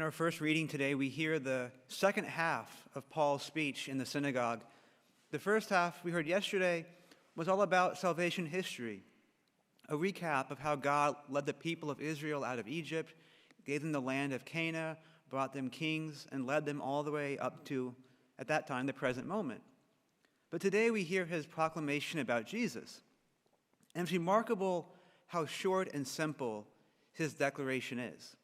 In our first reading today, we hear the second half of Paul's speech in the synagogue. The first half we heard yesterday was all about salvation history, a recap of how God led the people of Israel out of Egypt, gave them the land of Canaan, brought them kings, and led them all the way up to, at that time, the present moment. But today we hear his proclamation about Jesus. And it's remarkable how short and simple his declaration is.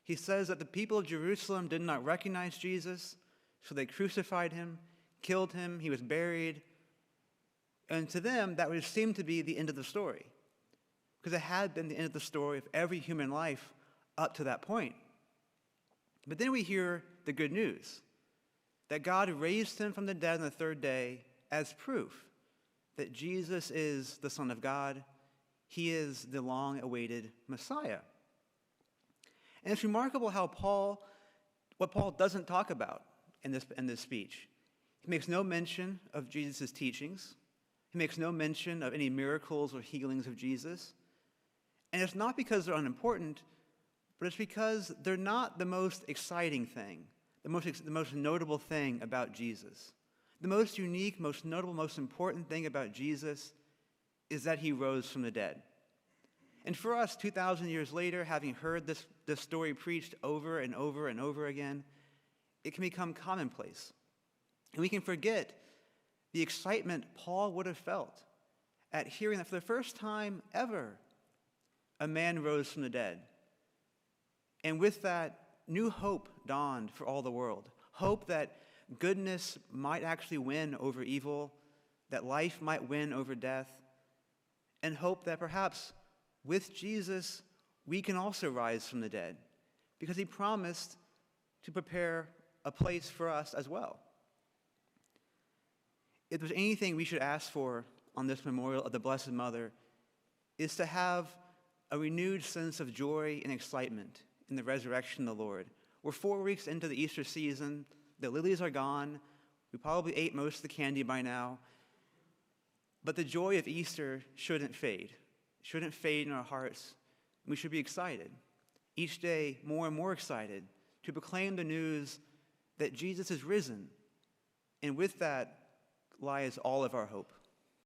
He says that the people of Jerusalem did not recognize Jesus, so they crucified him, killed him, he was buried. And to them, that would seem to be the end of the story, because it had been the end of the story of every human life up to that point. But then we hear the good news, that God raised him from the dead on the third day as proof that Jesus is the Son of God. He is the long-awaited Messiah. And it's remarkable how what Paul doesn't talk about in this speech. He makes no mention of Jesus' teachings. He makes no mention of any miracles or healings of Jesus. And it's not because they're unimportant, but it's because they're not the most exciting thing, the most notable thing about Jesus. The most unique, most notable, most important thing about Jesus is that he rose from the dead. And for us, 2,000 years later, having heard this story preached over and over and over again, it can become commonplace. And we can forget the excitement Paul would have felt at hearing that for the first time ever, a man rose from the dead. And with that, new hope dawned for all the world. Hope that goodness might actually win over evil, that life might win over death, and hope that perhaps with Jesus, we can also rise from the dead, because he promised to prepare a place for us as well. If there's anything we should ask for on this memorial of the Blessed Mother, is to have a renewed sense of joy and excitement in the resurrection of the Lord. We're 4 weeks into the Easter season. The lilies are gone. We probably ate most of the candy by now. But the joy of Easter shouldn't fade. It shouldn't fade in our hearts. We should be excited, each day more and more excited, to proclaim the news that Jesus is risen. And with that lies all of our hope.